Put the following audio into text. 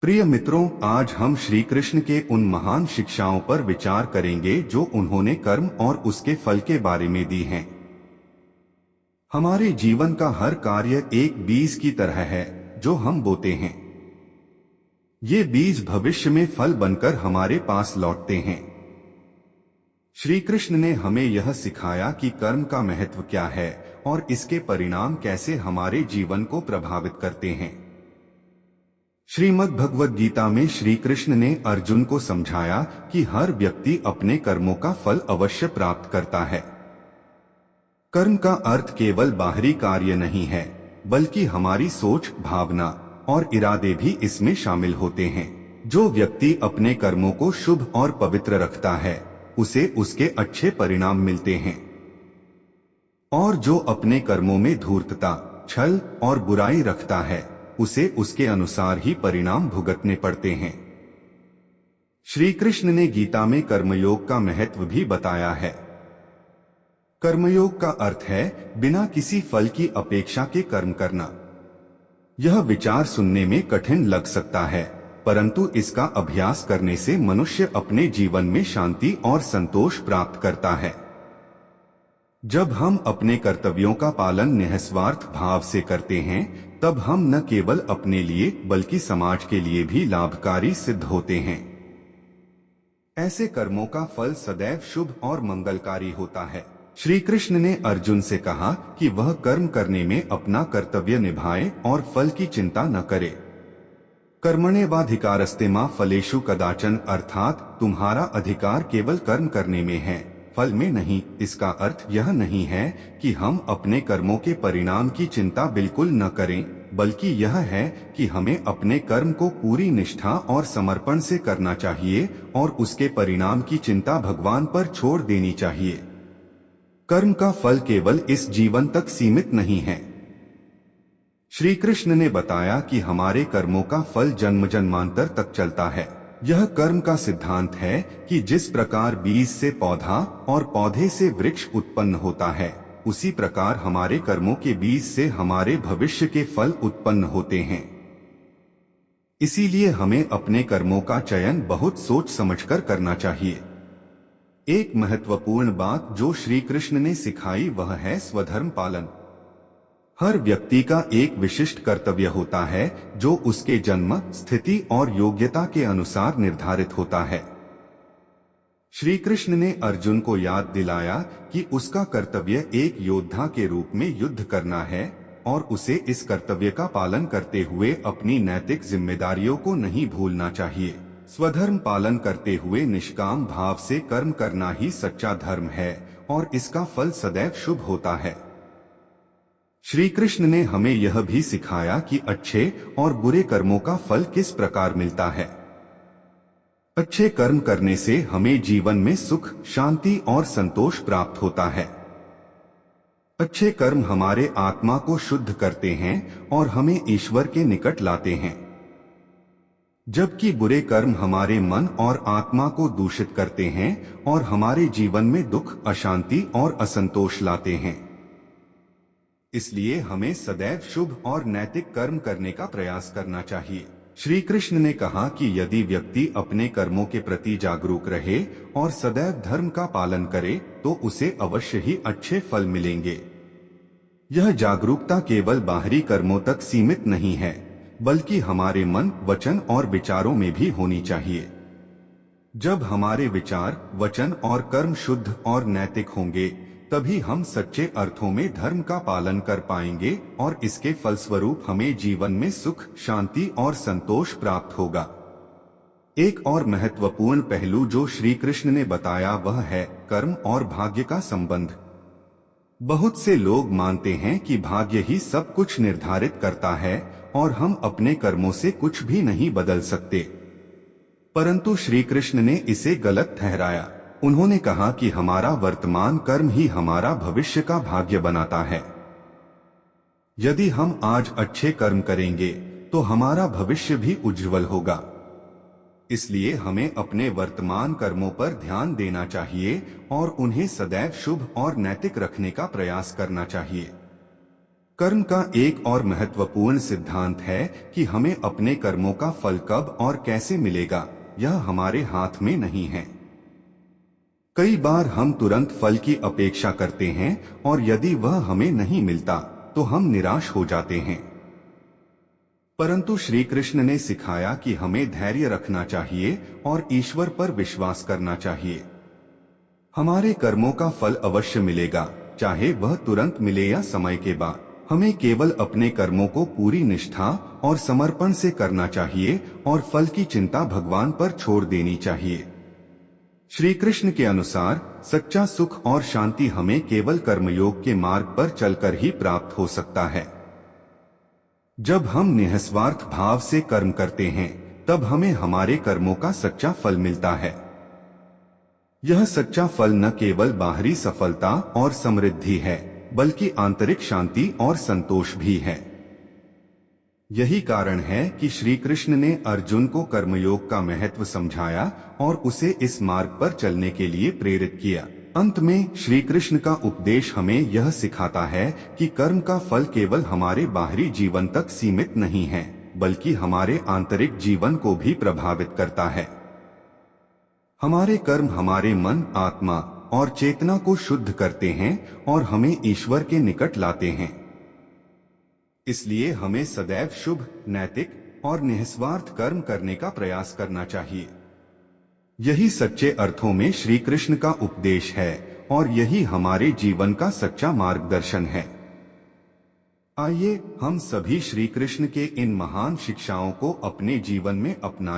प्रिय मित्रों, आज हम श्री कृष्ण के उन महान शिक्षाओं पर विचार करेंगे जो उन्होंने कर्म और उसके फल के बारे में दी हैं। हमारे जीवन का हर कार्य एक बीज की तरह है जो हम बोते हैं। ये बीज भविष्य में फल बनकर हमारे पास लौटते हैं। श्री कृष्ण ने हमें यह सिखाया कि कर्म का महत्व क्या है और इसके परिणाम कैसे हमारे जीवन को प्रभावित करते हैं। श्रीमद् भगवद गीता में श्री कृष्ण ने अर्जुन को समझाया कि हर व्यक्ति अपने कर्मों का फल अवश्य प्राप्त करता है। कर्म का अर्थ केवल बाहरी कार्य नहीं है, बल्कि हमारी सोच, भावना और इरादे भी इसमें शामिल होते हैं। जो व्यक्ति अपने कर्मों को शुभ और पवित्र रखता है, उसे उसके अच्छे परिणाम मिलते हैं, और जो अपने कर्मों में धूर्तता, छल और बुराई रखता है, उसे उसके अनुसार ही परिणाम भुगतने पड़ते हैं। श्री कृष्ण ने गीता में कर्मयोग का महत्व भी बताया है। कर्मयोग का अर्थ है बिना किसी फल की अपेक्षा के कर्म करना। यह विचार सुनने में कठिन लग सकता है, परंतु इसका अभ्यास करने से मनुष्य अपने जीवन में शांति और संतोष प्राप्त करता है। जब हम अपने कर्तव्यों का पालन निस्वार्थ भाव से करते हैं, तब हम न केवल अपने लिए बल्कि समाज के लिए भी लाभकारी सिद्ध होते हैं। ऐसे कर्मों का फल सदैव शुभ और मंगलकारी होता है। श्री कृष्ण ने अर्जुन से कहा कि वह कर्म करने में अपना कर्तव्य निभाए और फल की चिंता न करे। कर्मण्येवाधिकारस्ते मा फलेषु कदाचन, अर्थात तुम्हारा अधिकार केवल कर्म करने में है, फल में नहीं। इसका अर्थ यह नहीं है कि हम अपने कर्मों के परिणाम की चिंता बिल्कुल न करें, बल्कि यह है कि हमें अपने कर्म को पूरी निष्ठा और समर्पण से करना चाहिए और उसके परिणाम की चिंता भगवान पर छोड़ देनी चाहिए। कर्म का फल केवल इस जीवन तक सीमित नहीं है। श्री कृष्ण ने बताया कि हमारे कर्मों का फल जन्म जन्मांतर तक चलता है। यह कर्म का सिद्धांत है कि जिस प्रकार बीज से पौधा और पौधे से वृक्ष उत्पन्न होता है, उसी प्रकार हमारे कर्मों के बीज से हमारे भविष्य के फल उत्पन्न होते हैं। इसीलिए हमें अपने कर्मों का चयन बहुत सोच समझकर करना चाहिए। एक महत्वपूर्ण बात जो श्री कृष्ण ने सिखाई वह है स्वधर्म पालन। हर व्यक्ति का एक विशिष्ट कर्तव्य होता है जो उसके जन्म, स्थिति और योग्यता के अनुसार निर्धारित होता है। श्री कृष्ण ने अर्जुन को याद दिलाया कि उसका कर्तव्य एक योद्धा के रूप में युद्ध करना है और उसे इस कर्तव्य का पालन करते हुए अपनी नैतिक जिम्मेदारियों को नहीं भूलना चाहिए। स्वधर्म पालन करते हुए निष्काम भाव से कर्म करना ही सच्चा धर्म है और इसका फल सदैव शुभ होता है। श्री कृष्ण ने हमें यह भी सिखाया कि अच्छे और बुरे कर्मों का फल किस प्रकार मिलता है। अच्छे कर्म करने से हमें जीवन में सुख, शांति और संतोष प्राप्त होता है। अच्छे कर्म हमारे आत्मा को शुद्ध करते हैं और हमें ईश्वर के निकट लाते हैं, जबकि बुरे कर्म हमारे मन और आत्मा को दूषित करते हैं और हमारे जीवन में दुख, अशांति और असंतोष लाते हैं। इसलिए हमें सदैव शुभ और नैतिक कर्म करने का प्रयास करना चाहिए। श्री कृष्ण ने कहा कि यदि व्यक्ति अपने कर्मों के प्रति जागरूक रहे और सदैव धर्म का पालन करे, तो उसे अवश्य ही अच्छे फल मिलेंगे। यह जागरूकता केवल बाहरी कर्मों तक सीमित नहीं है, बल्कि हमारे मन, वचन और विचारों में भी होनी चाहिए। जब हमारे विचार, वचन और कर्म शुद्ध और नैतिक होंगे, तभी हम सच्चे अर्थों में धर्म का पालन कर पाएंगे और इसके फलस्वरूप हमें जीवन में सुख, शांति और संतोष प्राप्त होगा। एक और महत्वपूर्ण पहलू जो श्री कृष्ण ने बताया वह है कर्म और भाग्य का संबंध। बहुत से लोग मानते हैं कि भाग्य ही सब कुछ निर्धारित करता है और हम अपने कर्मों से कुछ भी नहीं बदल सकते, परंतु श्री कृष्ण ने इसे गलत ठहराया। उन्होंने कहा कि हमारा वर्तमान कर्म ही हमारा भविष्य का भाग्य बनाता है। यदि हम आज अच्छे कर्म करेंगे तो हमारा भविष्य भी उज्जवल होगा। इसलिए हमें अपने वर्तमान कर्मों पर ध्यान देना चाहिए और उन्हें सदैव शुभ और नैतिक रखने का प्रयास करना चाहिए। कर्म का एक और महत्वपूर्ण सिद्धांत है कि हमें अपने कर्मों का फल कब और कैसे मिलेगा, यह हमारे हाथ में नहीं है। कई बार हम तुरंत फल की अपेक्षा करते हैं और यदि वह हमें नहीं मिलता तो हम निराश हो जाते हैं। परंतु श्री कृष्ण ने सिखाया कि हमें धैर्य रखना चाहिए और ईश्वर पर विश्वास करना चाहिए। हमारे कर्मों का फल अवश्य मिलेगा, चाहे वह तुरंत मिले या समय के बाद। हमें केवल अपने कर्मों को पूरी निष्ठा और समर्पण से करना चाहिए और फल की चिंता भगवान पर छोड़ देनी चाहिए। श्री कृष्ण के अनुसार सच्चा सुख और शांति हमें केवल कर्मयोग के मार्ग पर चलकर ही प्राप्त हो सकता है। जब हम निस्वार्थ भाव से कर्म करते हैं, तब हमें हमारे कर्मों का सच्चा फल मिलता है। यह सच्चा फल न केवल बाहरी सफलता और समृद्धि है, बल्कि आंतरिक शांति और संतोष भी है। यही कारण है कि श्री कृष्ण ने अर्जुन को कर्मयोग का महत्व समझाया और उसे इस मार्ग पर चलने के लिए प्रेरित किया। अंत में श्री कृष्ण का उपदेश हमें यह सिखाता है कि कर्म का फल केवल हमारे बाहरी जीवन तक सीमित नहीं है, बल्कि हमारे आंतरिक जीवन को भी प्रभावित करता है। हमारे कर्म हमारे मन, आत्मा और चेतना को शुद्ध करते हैं और हमें ईश्वर के निकट लाते हैं। इसलिए हमें सदैव शुभ, नैतिक और निस्वार्थ कर्म करने का प्रयास करना चाहिए। यही सच्चे अर्थों में श्री कृष्ण का उपदेश है और यही हमारे जीवन का सच्चा मार्गदर्शन है। आइए हम सभी श्री कृष्ण के इन महान शिक्षाओं को अपने जीवन में अपनाएं।